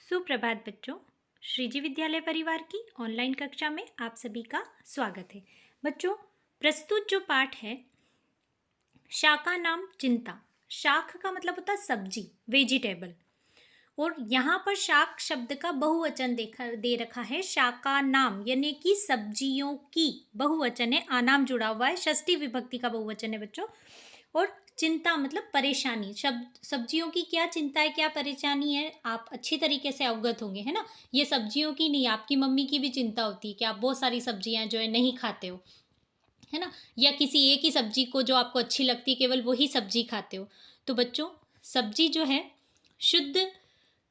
सुप्रभात बच्चों। श्रीजी विद्यालय परिवार की ऑनलाइन कक्षा में आप सभी का स्वागत है। बच्चों, प्रस्तुत जो पाठ है शाका नाम चिंता। शाक का मतलब होता है सब्जी, वेजिटेबल, और यहाँ पर शाक शब्द का बहुवचन दे रखा है शाका नाम, यानी कि सब्जियों की बहुवचन है। आनाम जुड़ा हुआ है, षष्ठी विभक्ति का बहुवचन है बच्चों। और चिंता मतलब परेशानी। शब्द सब्जियों की क्या चिंता है, क्या परेशानी है, आप अच्छी तरीके से अवगत होंगे, है ना। ये सब्जियों की नहीं, आपकी मम्मी की भी चिंता होती है कि आप बहुत सारी सब्जियां जो है नहीं खाते हो, है ना। या किसी एक ही सब्जी को जो आपको अच्छी लगती है केवल वही सब्जी खाते हो। तो बच्चों, सब्जी जो है शुद्ध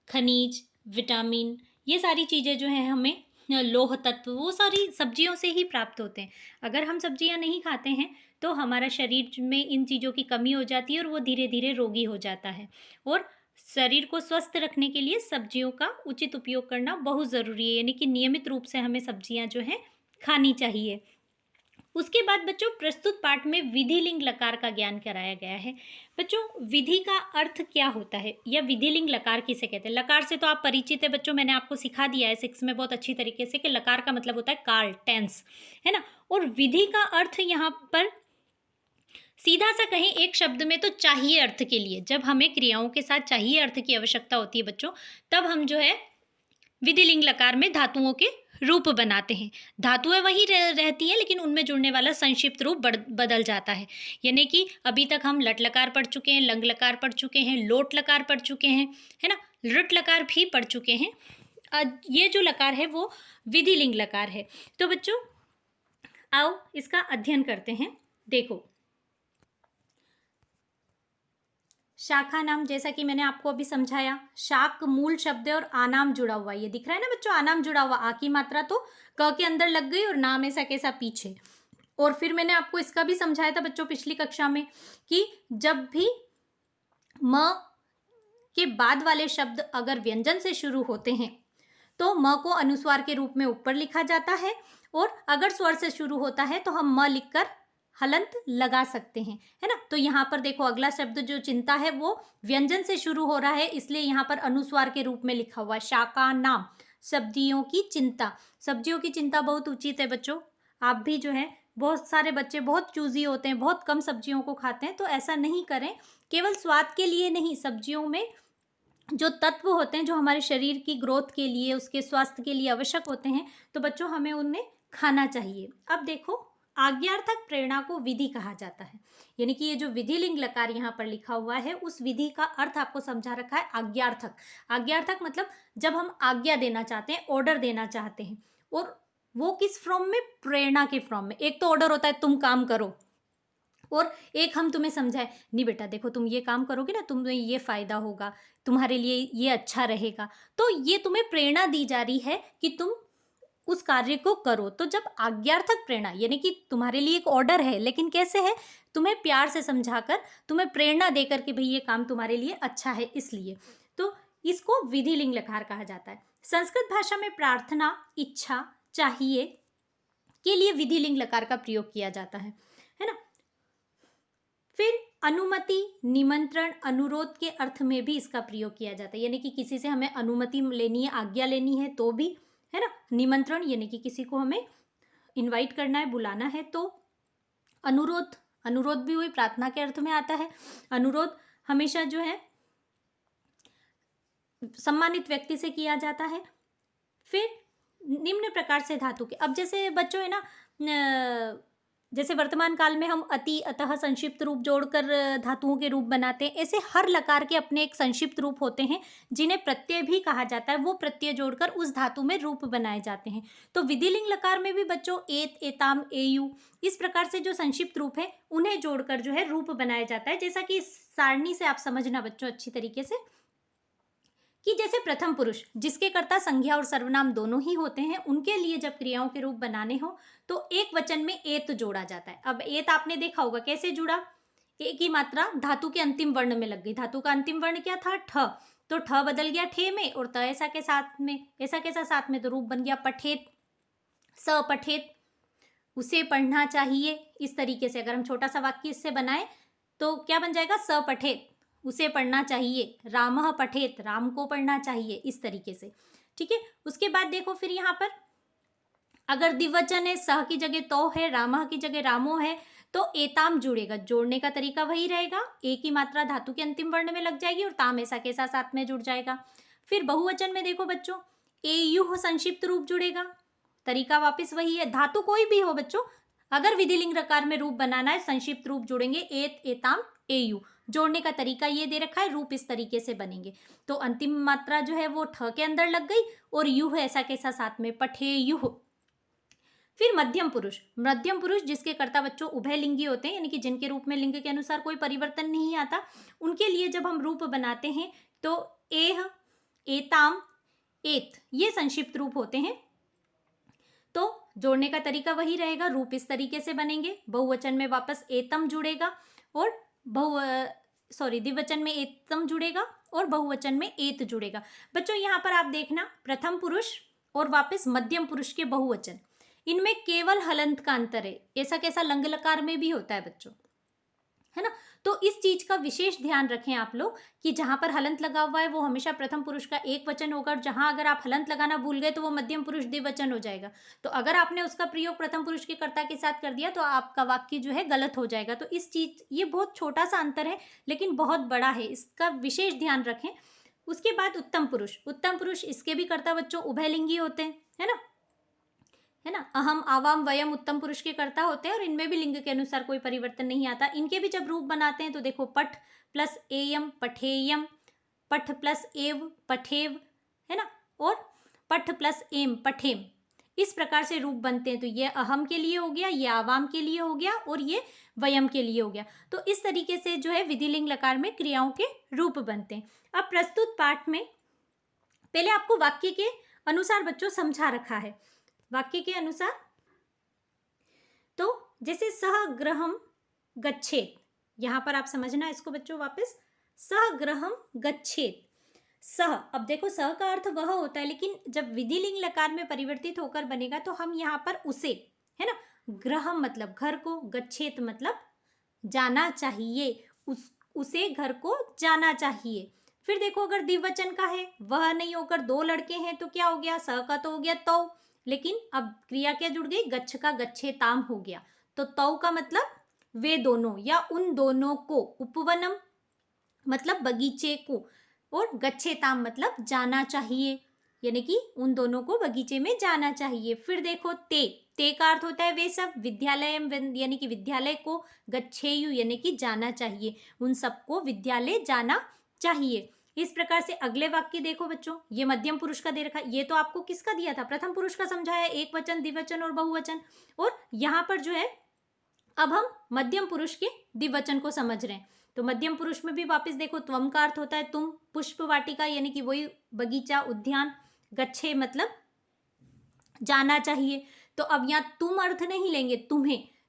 खनिज, विटामिन, ये सारी चीज़ें जो हैं हमें लौह तत्व, वो सारी सब्जियों से ही प्राप्त होते हैं। अगर हम सब्जियां नहीं खाते हैं तो हमारा शरीर में इन चीज़ों की कमी हो जाती है और वो धीरे धीरे रोगी हो जाता है। और शरीर को स्वस्थ रखने के लिए सब्जियों का उचित उपयोग करना बहुत ज़रूरी है, यानी कि नियमित रूप से हमें सब्जियां जो हैं खानी चाहिए। उसके बाद बच्चों, प्रस्तुत पाठ में विधिलिंग लकार का ज्ञान कराया गया है। बच्चों, विधि का अर्थ क्या होता है या विधिलिंग लकार किसे कहते हैं। लकार से तो आप परिचित है बच्चों, मैंने आपको सिखा दिया है 6 में बहुत अच्छी तरीके से कि लकार का मतलब होता है काल, टेंस, है ना। और विधि का अर्थ यहाँ पर सीधा सा कहें एक शब्द में तो चाहिए अर्थ के लिए, जब हमें क्रियाओं के साथ चाहिए अर्थ की आवश्यकता होती है बच्चों, तब हम जो है विधिलिंग लकार में धातुओं के रूप बनाते हैं। धातुएं वही रहती हैं, लेकिन उनमें जुड़ने वाला संक्षिप्त रूप बदल जाता है। यानी कि अभी तक हम लट लकार पढ़ चुके हैं, लंग लकार पढ़ चुके हैं, लोट लकार पढ़ चुके हैं, है ना, लृट लकार भी पढ़ चुके हैं। ये जो लकार है वो विधिलिंग लकार है। तो बच्चों, आओ इसका अध्ययन करते हैं। देखो, शाखा नाम, जैसा कि मैंने आपको अभी समझाया, शाक मूल शब्द है और आनाम जुड़ा हुआ, ये दिख रहा है ना बच्चों, आनाम जुड़ा हुआ। आ की मात्रा तो क के अंदर लग गई और नाम ऐसा कैसा पीछे। और फिर मैंने आपको इसका भी समझाया था बच्चों पिछली कक्षा में कि जब भी म के बाद वाले शब्द अगर व्यंजन से शुरू होते हैं तो म को अनुस्वार के रूप में ऊपर लिखा जाता है, और अगर स्वर से शुरू होता है तो हम म लिखकर हलंत लगा सकते हैं, है ना। तो यहाँ पर देखो, अगला शब्द जो चिंता है वो व्यंजन से शुरू हो रहा है, इसलिए यहाँ पर अनुस्वार के रूप में लिखा हुआ है शाका नाम, सब्जियों की चिंता। सब्जियों की चिंता बहुत उचित है बच्चों। आप भी जो है, बहुत सारे बच्चे बहुत चूजी होते हैं, बहुत कम सब्जियों को खाते हैं, तो ऐसा नहीं करें। केवल स्वाद के लिए नहीं, सब्जियों में जो तत्व होते हैं जो हमारे शरीर की ग्रोथ के लिए, उसके स्वास्थ्य के लिए आवश्यक होते हैं, तो बच्चों हमें उन्हें खाना चाहिए। अब देखो, आज्ञार्थक प्रेरणा को विधि कहा जाता है, यानी कि ये जो विधिलिंग लकार यहाँ पर लिखा हुआ है उस विधि का अर्थ आपको समझा रखा है आज्ञार्थक। आज्ञार्थक मतलब जब हम आज्ञा देना चाहते हैं, ऑर्डर देना चाहते हैं, और वो किस फॉर्म में, प्रेरणा के फॉर्म में। एक तो ऑर्डर होता है तुम काम करो, और एक हम तुम्हें समझाए, नहीं बेटा देखो तुम ये काम करोगे ना, तुम्हें ये फायदा होगा, तुम्हारे लिए ये अच्छा रहेगा। तो ये तुम्हें प्रेरणा दी जा रही है कि तुम उस कार्य को करो। तो जब आज्ञार्थक प्रेरणा, यानी कि तुम्हारे लिए एक ऑर्डर है, लेकिन कैसे है, तुम्हें प्यार से समझाकर, तुम्हें प्रेरणा देकर कि भाई ये काम तुम्हारे लिए अच्छा है, इसलिए तो इसको विधिलिंग लकार कहा जाता है। संस्कृत भाषा में प्रार्थना, इच्छा, चाहिए के लिए विधिलिंग लकार का प्रयोग किया जाता है ना। फिर अनुमति, निमंत्रण, अनुरोध के अर्थ में भी इसका प्रयोग किया जाता है, यानी कि किसी से हमें अनुमति लेनी है, आज्ञा लेनी है तो भी, है ना। निमंत्रण यानी कि किसी को हमें इनवाइट करना है, बुलाना है। तो अनुरोध, अनुरोध भी वही प्रार्थना के अर्थ में आता है। अनुरोध हमेशा जो है सम्मानित व्यक्ति से किया जाता है। फिर निम्न प्रकार से धातु के, अब जैसे बच्चों है ना, जैसे वर्तमान काल में हम अति, अतः संक्षिप्त रूप जोड़कर धातुओं के रूप बनाते हैं, ऐसे हर लकार के अपने एक संक्षिप्त रूप होते हैं जिन्हें प्रत्यय भी कहा जाता है। वो प्रत्यय जोड़कर उस धातु में रूप बनाए जाते हैं। तो विधिलिंग लकार में भी बच्चों एत, एताम, एयु, इस प्रकार से जो संक्षिप्त रूप है उन्हें जोड़कर जो है रूप बनाया जाता है। जैसा कि इस सारणी से आप समझना बच्चों अच्छी तरीके से, कि जैसे प्रथम पुरुष जिसके कर्ता संज्ञा और सर्वनाम दोनों ही होते हैं, उनके लिए जब क्रियाओं के रूप बनाने हो तो एक वचन में एत जोड़ा जाता है। अब एत आपने देखा होगा कैसे जुड़ा, ए की मात्रा धातु के अंतिम वर्ण में लग गई। धातु का अंतिम वर्ण क्या था, ठ, तो ठ बदल गया ठे में, और त ऐसा के साथ में, ऐसा कैसा साथ में, तो रूप बन गया पठेत, स पठेत, उसे पढ़ना चाहिए। इस तरीके से अगर हम छोटा सा वाक्य इससे बनाए तो क्या बन जाएगा, स पठेत, उसे पढ़ना चाहिए, रामः पठेत, राम को पढ़ना चाहिए, इस तरीके से। ठीक है, उसके बाद देखो फिर यहाँ पर अगर द्विवचन है, सह की जगह तो है, रामः की जगह रामो है, तो एताम जुड़ेगा। जोड़ने का तरीका वही रहेगा, ए की मात्रा धातु के अंतिम वर्ण में लग जाएगी और ताम ऐसा कैसा साथ में जुड़ जाएगा। फिर बहुवचन में देखो बच्चों, एयुः संक्षिप्त रूप जुड़ेगा, तरीका वापस वही है, धातु कोई भी हो बच्चों, अगर विधिलिंग रकार में रूप बनाना है संक्षिप्त रूप जुड़ेंगे, एत, एताम, एयु। जोड़ने का तरीका ये दे रखा है, रूप इस तरीके से बनेंगे। तो अंतिम मात्रा जो है वो ठ के अंदर लग गई और युह ऐसा कैसा साथ में, पठेयुः। फिर मध्यम पुरुष, मध्यम पुरुष जिसके कर्ता बच्चों उभयलिंगी होते हैं, यानी कि जिनके रूप में लिंग के अनुसार कोई परिवर्तन नहीं आता, उनके लिए जब हम रूप बनाते हैं तो एह, एताम, एत ये संक्षिप्त रूप होते हैं। तो जोड़ने का तरीका वही रहेगा, रूप इस तरीके से बनेंगे। बहुवचन में वापस एतम जुड़ेगा और द्विवचन में एतम जुड़ेगा और बहुवचन में एत जुड़ेगा। बच्चों यहाँ पर आप देखना, प्रथम पुरुष और वापस मध्यम पुरुष के बहुवचन, इनमें केवल हलंत का अंतर है। ऐसा कैसा लंग लकार में भी होता है बच्चों, है ना। तो इस चीज का विशेष ध्यान रखें आप लोग कि जहां पर हलंत लगा हुआ है वो हमेशा प्रथम पुरुष का एक वचन होगा, और जहां अगर आप हलंत लगाना भूल गए तो वो मध्यम पुरुष द्विवचन हो जाएगा। तो अगर आपने उसका प्रयोग प्रथम पुरुष के कर्ता के साथ कर दिया तो आपका वाक्य जो है गलत हो जाएगा। तो इस चीज, ये बहुत छोटा सा अंतर है लेकिन बहुत बड़ा है, इसका विशेष ध्यान रखें। उसके बाद उत्तम पुरुष, उत्तम पुरुष इसके भी कर्ता बच्चों उभयलिंगी होते हैं, है ना। अहम, आवाम, वयम उत्तम पुरुष के कर्ता होते हैं और इनमें भी लिंग के अनुसार कोई परिवर्तन नहीं आता। इनके भी जब रूप बनाते हैं तो देखो, पठ प्लस एयम, पठेयम, पठ प्लस एव, पठेव, है ना, और पठ प्लस एम, पठेम, इस प्रकार से रूप बनते हैं। तो ये अहम के लिए हो गया, ये आवाम के लिए हो गया और ये वयम के लिए हो गया। तो इस तरीके से जो है विधिलिंग लकार में क्रियाओं के रूप बनते हैं। अब प्रस्तुत पाठ में पहले आपको वाक्य के अनुसार बच्चों समझा रखा है, वाक्य के अनुसार। तो जैसे सह गृहम गच्छेत, यहां पर आप समझना इसको बच्चों वापस, सह गृहम गच्छेत। सह, अब देखो सह का अर्थ वह होता है, लेकिन जब विधिलिंग लकार में परिवर्तित होकर बनेगा तो हम यहाँ पर उसे, है ना, गृहम मतलब घर को, गच्छेत मतलब जाना चाहिए, उसे घर को जाना चाहिए। फिर देखो अगर द्विवचन का है, वह नहीं होकर दो लड़के हैं तो क्या हो गया, सह का तो हो गया तो, लेकिन अब क्रिया क्या जुड़ गई, गच्छ का गच्छेताम हो गया। तो तौ का मतलब वे दोनों या उन दोनों को, उपवनम मतलब बगीचे को, और गच्छेताम मतलब जाना चाहिए, यानी कि उन दोनों को बगीचे में जाना चाहिए। फिर देखो ते का अर्थ होता है वे सब, विद्यालय यानी कि विद्यालय को, गच्छेयु यानी कि जाना चाहिए, उन सबको विद्यालय जाना चाहिए। इस प्रकार से अगले वाक्य देखो बच्चों, ये मध्यम पुरुष का दे रखा, ये तो आपको किसका दिया था, प्रथम पुरुष का समझाया, एक वचन, द्विवचन और बहुवचन। और यहाँ पर जो है अब हम मध्यम पुरुष के द्विवचन को समझ रहे हैं। तो मध्यम पुरुष में भी वापस देखो, त्वम का अर्थ होता है तुम, पुष्प वाटिका यानी कि वही बगीचा, उद्यान, गच्छे मतलब जाना चाहिए। तो अब यहाँ तुम अर्थ नहीं लेंगे,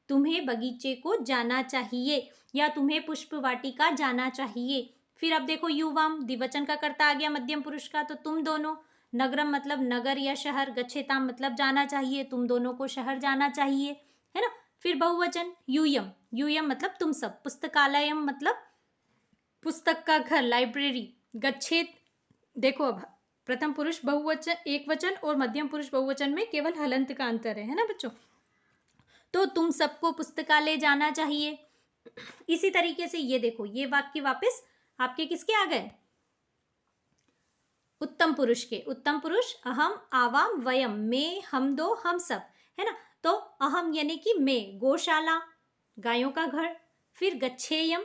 तुम्हें बगीचे को जाना चाहिए या तुम्हें पुष्प वाटिका जाना चाहिए। फिर अब देखो युवाम, द्विवचन का कर्ता आ गया मध्यम पुरुष का, तो तुम दोनों, नगरम मतलब नगर या शहर, गच्छेताम मतलब जाना चाहिए, तुम दोनों को शहर जाना चाहिए, है ना। फिर बहुवचन यूयम, यूयम मतलब तुम सब, पुस्तकालयम मतलब पुस्तक का घर, लाइब्रेरी, गच्छेत, देखो अब प्रथम पुरुष बहुवचन एक वचन और मध्यम पुरुष बहुवचन में केवल हलंत का अंतर है ना बच्चों। तो तुम सबको पुस्तकालय जाना चाहिए। इसी तरीके से ये देखो, ये वाक्य वापस आपके किसके आ गए, उत्तम पुरुष के। उत्तम पुरुष अहम, आवाम, वयम, मैं, हम दो, हम सब, है ना। तो अहम यानी कि मैं, गौशाला गायों का घर। फिर गच्छेयम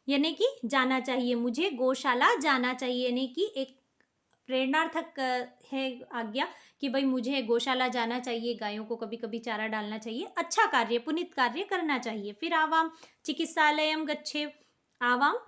यानी कि जाना चाहिए, मुझे गौशाला जाना चाहिए, यानी कि एक प्रेरणार्थक है आज्ञा कि भाई मुझे गौशाला जाना चाहिए, गायों को कभी कभी चारा डालना चाहिए, अच्छा कार्य, पुनीत कार्य करना चाहिए। फिर आवाम, चिकित्सालयम गच्छे, आवाम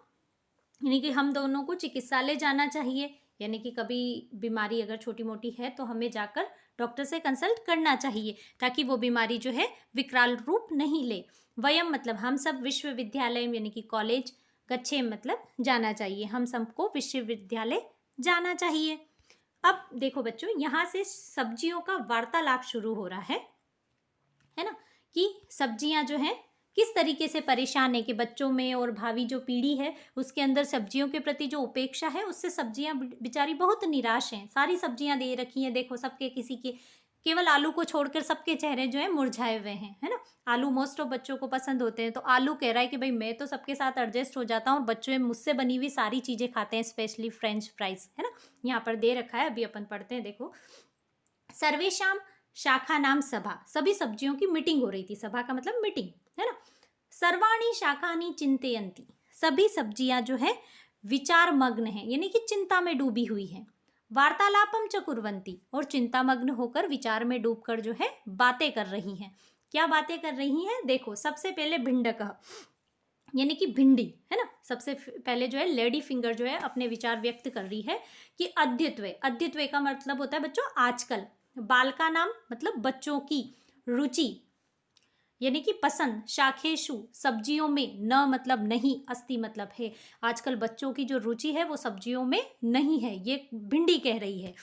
यानी कि हम दोनों को चिकित्सालय जाना चाहिए, यानी कि कभी बीमारी अगर छोटी मोटी है तो हमें जाकर डॉक्टर से कंसल्ट करना चाहिए ताकि वो बीमारी जो है विकराल रूप नहीं ले। वयम मतलब हम सब, विश्वविद्यालय यानी कि कॉलेज, गच्छे मतलब जाना चाहिए, हम सबको विश्वविद्यालय जाना चाहिए। अब देखो बच्चों, यहाँ से सब्जियों का वार्तालाप शुरू हो रहा है ना, कि सब्जियां जो हैं किस तरीके से परेशान है कि बच्चों में और भावी जो पीढ़ी है उसके अंदर सब्जियों के प्रति जो उपेक्षा है उससे सब्जियां बेचारी बहुत निराश हैं। सारी सब्जियां दे रखी हैं, देखो सबके, किसी के, केवल आलू को छोड़कर सबके चेहरे जो है मुरझाए हुए हैं, है ना। आलू मोस्ट ऑफ बच्चों को पसंद होते हैं, तो आलू कह रहा है कि भाई मैं तो सबके साथ एडजस्ट हो जाता हूँ और बच्चों मुझसे बनी हुई सारी चीज़ें खाते हैं, स्पेशली फ्रेंच फ्राइज, है ना। यहाँ पर दे रखा है, अभी अपन पढ़ते हैं, देखो। सर्वेशाम शाखा नाम सभा, सभी सब्जियों की मीटिंग हो रही थी, सभा का मतलब मीटिंग, है ना। सर्वाणी शाखानी चिंतयंती, सभी सब्जियां जो है विचार मग्न है, यानी कि चिंता में डूबी हुई है। वार्तालापम च कुर्वन्ति, और चिंता मग्न होकर विचार में डूबकर जो है बातें कर रही हैं। क्या बातें कर रही हैं, देखो सबसे पहले भिंडक, यानी कि भिंडी, है ना। सबसे पहले जो है लेडी फिंगर जो है अपने विचार व्यक्त कर रही है कि अद्यत्वे, अद्यत्वे का मतलब होता है बच्चों आजकल, बाल का नाम मतलब बच्चों की, रुचि यानी कि पसंद, शाखेशु सब्जियों में, न मतलब नहीं, अस्ति मतलब है, आजकल बच्चों की जो रुचि है वो सब्जियों में नहीं है, ये भिंडी कह रही है।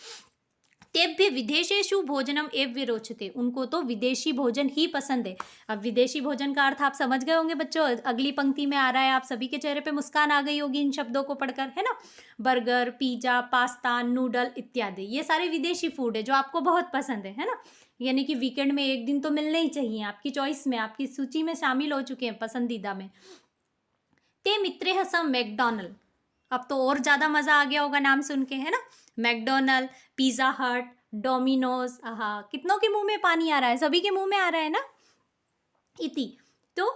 तेभ्य विदेशेषु भोजनम एव विरोचते, उनको तो विदेशी भोजन ही पसंद है। अब विदेशी भोजन का अर्थ आप समझ गए होंगे बच्चों, अगली पंक्ति में आ रहा है, आप सभी के चेहरे पे मुस्कान आ गई होगी इन शब्दों को पढ़कर, है ना। बर्गर, पिज्जा, पास्ता, नूडल इत्यादि, ये सारे विदेशी फूड है जो आपको बहुत पसंद है ना। यानी कि वीकेंड में एक दिन तो मिलने ही चाहिए, आपकी चॉइस में, आपकी सूची में शामिल हो चुके हैं, पसंदीदा में। ते मित्रे सम मैकडॉनल्ड, अब तो और ज्यादा मजा आ गया होगा नाम सुन के, है ना। मैकडॉनल्ड, पिज्जा हट, डोमिनोज, आहा कितनों के मुंह में पानी आ रहा है, सभी के मुंह में आ रहा है ना। इति, तो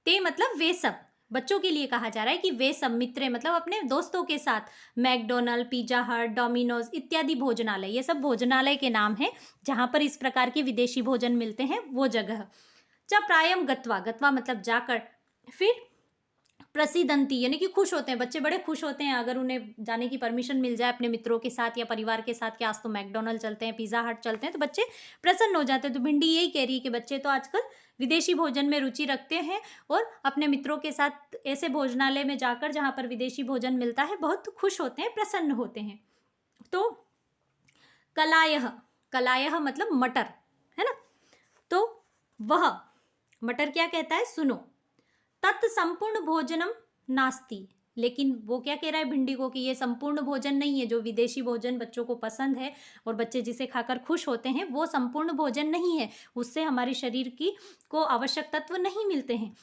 ते मतलब वे सब, बच्चों के लिए कहा जा रहा है कि वे सब मित्र मतलब अपने दोस्तों के साथ मैकडोनल्ड, पिज्जा हट, डोमिनोज इत्यादि भोजनालय, ये सब भोजनालय के नाम हैं जहां पर इस प्रकार के विदेशी भोजन मिलते हैं, वो जगह। चा प्रायम गत्वा, गत्वा मतलब जाकर, फिर प्रसिदंती यानी कि खुश होते हैं, बच्चे बड़े खुश होते हैं अगर उन्हें जाने की परमिशन मिल जाए अपने मित्रों के साथ या परिवार के साथ कि आज तो मैकडोनल्ड चलते हैं, पिज्जा हट चलते हैं, तो बच्चे प्रसन्न हो जाते हैं। तो भिंडी यही कह रही है कि बच्चे तो आजकल विदेशी भोजन में रुचि रखते हैं और अपने मित्रों के साथ ऐसे भोजनालय में जाकर जहाँ पर विदेशी भोजन मिलता है बहुत खुश होते हैं, प्रसन्न होते हैं। तो कलायह, कलायह मतलब मटर, है ना। तो वह मटर क्या कहता है, सुनो, तत् संपूर्ण भोजनम नास्ति, लेकिन वो क्या कह रहा है भिंडी को कि ये संपूर्ण भोजन नहीं है, जो विदेशी भोजन बच्चों को पसंद है और बच्चे जिसे खाकर खुश होते हैं वो संपूर्ण भोजन नहीं है, उससे हमारे शरीर की को आवश्यक तत्व नहीं मिलते हैं।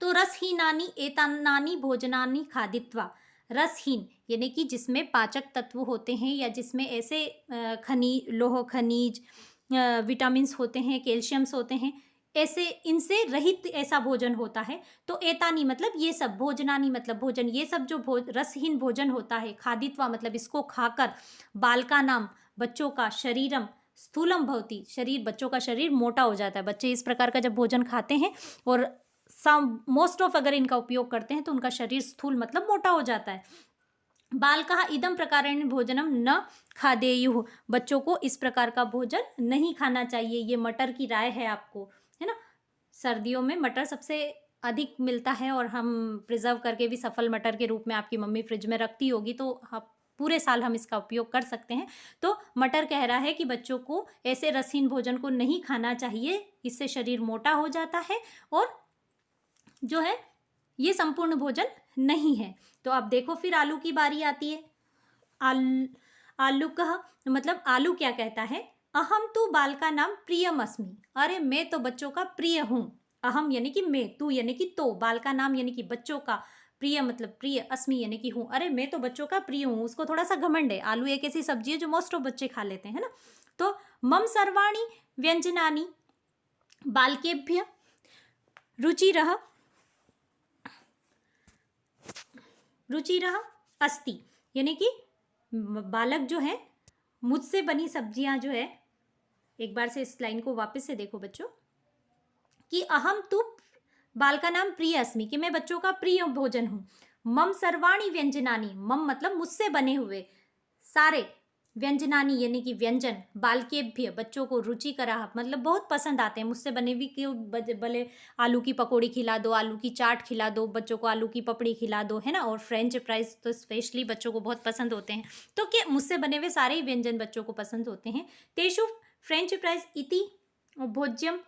तो रसहीनानी एतानानी भोजनानी खादित्वा, रसहीन यानी कि जिसमें पाचक तत्व होते हैं या जिसमें ऐसे खनिज, लोह खनिज, विटामिन्स होते हैं, कैल्शियम्स होते हैं, ऐसे इनसे रहित ऐसा भोजन होता है। तो एतानी मतलब ये सब, भोजनानी मतलब भोजन, ये सब जो रसहीन भोजन होता है, खादित्वा मतलब इसको खाकर, बालका नाम बच्चों का, शरीरम स्थूलम भवती, शरीर बच्चों का शरीर मोटा हो जाता है। बच्चे इस प्रकार का जब भोजन खाते हैं और मोस्ट ऑफ अगर इनका उपयोग करते हैं तो उनका शरीर स्थूल मतलब मोटा हो जाता है। बालकः इदम प्रकारेण भोजनम न खादेयुः, बच्चों को इस प्रकार का भोजन नहीं खाना चाहिए। ये मटर की राय है आपको, है ना। सर्दियों में मटर सबसे अधिक मिलता है और हम प्रिजर्व करके भी सफल मटर के रूप में आपकी मम्मी फ्रिज में रखती होगी, तो आप पूरे साल हम इसका उपयोग कर सकते हैं। तो मटर कह रहा है कि बच्चों को ऐसे रसहीन भोजन को नहीं खाना चाहिए, इससे शरीर मोटा हो जाता है और जो है ये संपूर्ण भोजन नहीं है। तो अब देखो फिर आलू की बारी आती है। आलू कह मतलब आलू क्या कहता है, अहम तू बाल का नाम प्रियम अस्मि, अरे मैं तो बच्चों का प्रिय हूँ। अहम यानी कि मैं, तू यानी कि तो, बाल का नाम यानी कि बच्चों का, प्रिय मतलब प्रिय, अस्मि यानी कि हूँ, अरे मैं तो बच्चों का प्रिय हूँ। उसको थोड़ा सा घमंड है। आलू एक ऐसी सब्जी है जो मोस्ट ऑफ बच्चे खा लेते हैं, है ना। तो मम सर्वाणी व्यंजनानी बालकेभ्य रुचिरः रुचिरः अस्ति, यानी कि बालक जो है, मुझसे बनी सब्जियां जो है, एक बार से इस लाइन को वापस से देखो बच्चों, कि अहम तु बाल का नाम प्रिय अस्मि, कि मैं बच्चों का प्रिय भोजन हूँ। मम सर्वाणी व्यंजनानी, मम मतलब मुझसे बने हुए सारे, व्यंजनानी यानी कि व्यंजन, बालकेभ्य बच्चों को, रुचिकरः मतलब बहुत पसंद आते हैं, मुझसे बने हुए, कि भले आलू की पकौड़ी खिला दो, आलू की चाट खिला दो, बच्चों को आलू की पपड़ी खिला दो, है ना। और फ्रेंच फ्राइज तो स्पेशली बच्चों को बहुत पसंद होते हैं। तो क्या मुझसे बने हुए सारे ही व्यंजन बच्चों को पसंद होते हैं। तेषु फ्रेंच फ्राइज इति भोज्यम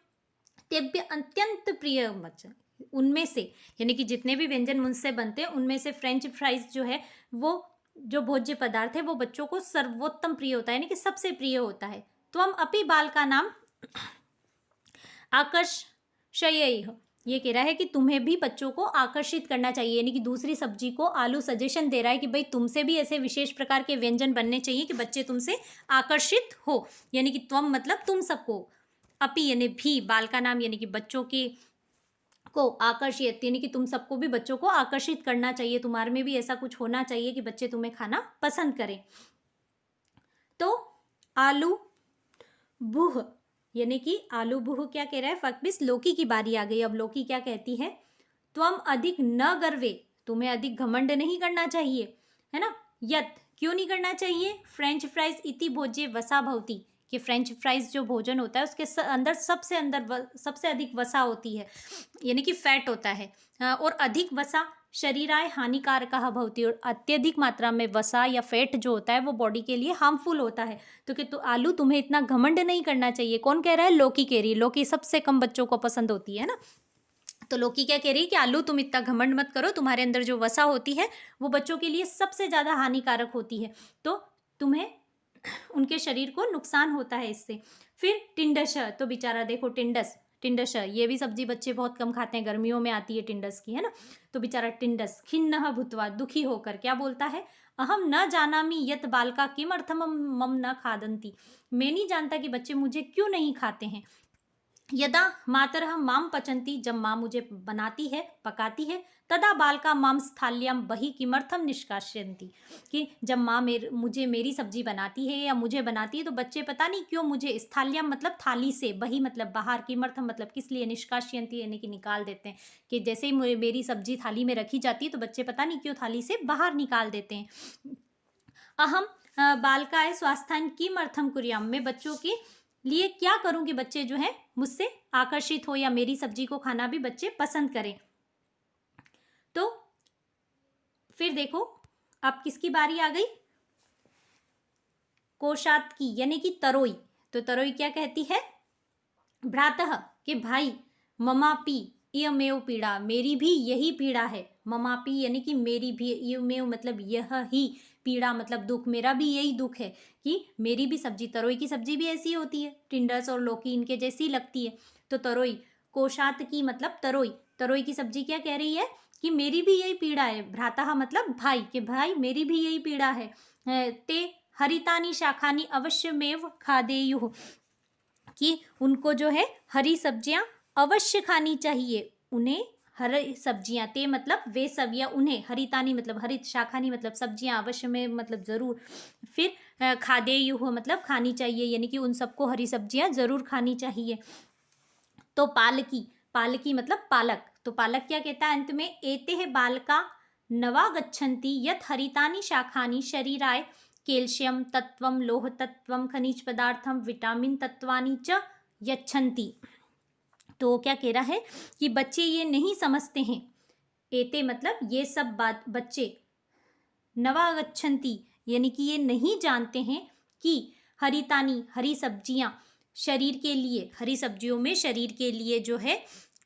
तेभ्य अत्यंत प्रिय वचन, उनमें से यानी कि जितने भी व्यंजन मुझसे बनते हैं उनमें से फ्रेंच फ्राइज जो है वो जो भोज्य पदार्थ है वो बच्चों को सर्वोत्तम प्रिय होता है, यानी कि सबसे प्रिय होता है। त्वम अपि बाल का नाम आकर्षयेह, ये कह रहा है कि तुम्हें भी बच्चों को आकर्षित करना चाहिए, यानी कि दूसरी सब्जी को आलू सजेशन दे रहा है कि भाई तुमसे भी ऐसे विशेष प्रकार के व्यंजन बनने चाहिए कि बच्चे तुमसे आकर्षित हो, यानी कि त्वम मतलब तुम सबको, अपि यानी भी, बाल का नाम यानी कि बच्चों के को, आकर्षित यानी कि तुम सबको भी बच्चों को आकर्षित करना चाहिए, तुम्हारे में भी ऐसा कुछ होना चाहिए कि बच्चे तुम्हें खाना पसंद करें। तो आलू बुह यानी कि आलू बुह क्या कह रहा है, फकबिस लोकी की बारी आ गई। अब लोकी क्या कहती है, त्वम अधिक न गर्वे, तुम्हें अधिक घमंड नहीं करना चाहिए, है ना। यत क्यों नहीं करना चाहिए, फ्रेंच फ्राइज इति भोज्य वसा भवती, कि फ्रेंच फ्राइज जो भोजन होता है उसके अंदर सबसे अधिक वसा होती है, यानी कि फैट होता है, और अधिक वसा शरीराय हानिकारक भवती, और अत्यधिक मात्रा में वसा या फैट जो होता है वो बॉडी के लिए हार्मफुल होता है। तो कि तो आलू तुम्हें इतना घमंड नहीं करना चाहिए। कौन कह रहा है, लोकी कह रही है। लोकी सबसे कम बच्चों को पसंद होती है ना। तो लोकी क्या कह रही है कि आलू तुम इतना घमंड मत करो, तुम्हारे अंदर जो वसा होती है वो बच्चों के लिए सबसे ज़्यादा हानिकारक होती है, तो तुम्हें उनके शरीर को नुकसान होता है इससे। फिर टिंडस, तो बेचारा देखो टिंडस, ये भी सब्जी बच्चे बहुत कम खाते हैं, गर्मियों में आती है टिंडस की, है ना। तो बेचारा टिंडस खिन्नः भूत्वा, दुखी होकर क्या बोलता है, अहम न जानामि यत बालका किमर्थम मम न खादंती, मैं नहीं जानता कि बच्चे मुझे क्यों नहीं खाते हैं। यदा मातरः माम पचंती, जब माँ मुझे बनाती है पकाती है, तदा बालका माम स्थाल्याम बहि किमर्थम निष्कासयन्ति, कि जब माँ मुझे मेरी सब्जी बनाती है या मुझे बनाती है तो बच्चे पता नहीं क्यों मुझे, स्थाल्याम मतलब थाली से, बहि मतलब बाहर, किमर्थम मतलब किस लिए, निष्कासयन्ति यानी कि निकाल देते हैं, कि जैसे ही मेरी सब्जी थाली में रखी जाती है तो बच्चे पता नहीं क्यों थाली से बाहर निकाल देते हैं। अहम बालकाय स्वास्थ्यान किमर्थम कुर्याम, मैं बच्चों के लिए क्या करूं कि बच्चे जो है मुझसे आकर्षित हो या मेरी सब्जी को खाना भी बच्चे पसंद करें। तो फिर देखो अब किसकी बारी आ गई, कोशात की यानी कि तरोई। तो तरोई क्या कहती है, भ्रातः के भाई, ममापी इयमेव पीड़ा, मेरी भी यही पीड़ा है, ममापी यानी कि मेरी भी, इयमेव मतलब यह ही, पीड़ा मतलब दुख, मेरा भी यही दुख है कि मेरी भी सब्जी, तरोई की सब्जी भी ऐसी होती है, टिंडस और लौकी इनके जैसी लगती है। तो तरोई, कोशात की मतलब तरोई, तरोई की सब्जी क्या कह रही है कि मेरी भी यही पीड़ा है, भ्राता मतलब भाई, के भाई मेरी भी यही पीड़ा है, ते हरितानी शाखानी अवश्यमेव खादेयुः, कि उनको जो है हरी सब्जियां अवश्य खानी चाहिए, उन्हें हरी सब्जियां, ते मतलब वे सब या उन्हें, हरितानी मतलब हरित, शाखानी मतलब सब्जियां, अवश्य में मतलब जरूर, फिर खादेयुः मतलब खानी चाहिए, यानी कि उन सबको हरी सब्जियां जरूर खानी चाहिए। तो पालकी, पालकी मतलब पालक, तो पालक क्या कहता है अंत में, एते है बालका नवागच्छन्ति यत हरितानि शाखानि शरीराय कैल्शियम तत्वम, लोह तत्वम, खनिज पदार्थम, विटामिन तत्वानि च यच्छन्ति। तो क्या कह रहा है कि बच्चे ये नहीं समझते हैं, एते मतलब ये सब बात बच्चे, नवागच्छन्ति यानी कि ये नहीं जानते हैं कि हरितानी हरी सब्जियां शरीर के लिए, हरी सब्जियों में शरीर के लिए जो है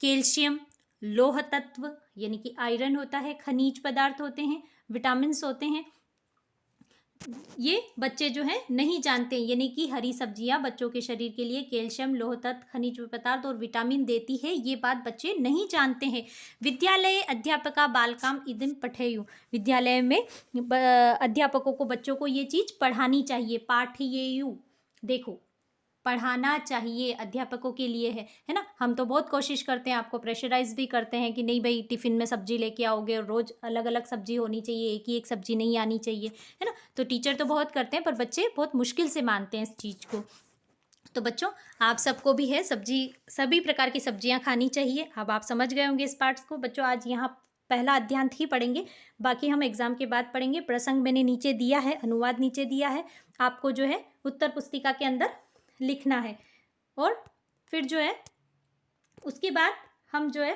कैल्शियम, लोह तत्व यानी कि आयरन होता है, खनिज पदार्थ होते हैं, विटामिन्स होते हैं, ये बच्चे जो है नहीं जानते, यानी कि हरी सब्जियां बच्चों के शरीर के लिए कैल्शियम, लोह तत्व, खनिज पदार्थ और विटामिन देती है, ये बात बच्चे नहीं जानते हैं। विद्यालय अध्यापका बालकाम इदं पठेयु, विद्यालय में अध्यापकों को बच्चों को ये चीज़ पढ़ानी चाहिए, पाठयेयु, देखो पढ़ाना चाहिए, अध्यापकों के लिए है ना। हम तो बहुत कोशिश करते हैं, आपको प्रेशराइज भी करते हैं कि नहीं भाई टिफ़िन में सब्जी लेके आओगे और रोज़ अलग अलग सब्जी होनी चाहिए, एक ही एक सब्जी नहीं आनी चाहिए, है ना। तो टीचर तो बहुत करते हैं पर बच्चे बहुत मुश्किल से मानते हैं इस चीज़ को। तो बच्चों आप सबको भी है सब्जी, सभी प्रकार की सब्जियां खानी चाहिए। अब आप समझ गए होंगे इस पार्ट्स को। बच्चों आज यहाँ पहला अध्यांत ही पढ़ेंगे, बाकी हम एग्जाम के बाद पढ़ेंगे। प्रसंग मैंने नीचे दिया है, अनुवाद नीचे दिया है, आपको जो है उत्तर पुस्तिका के अंदर लिखना है। और फिर जो है उसके बाद हम जो है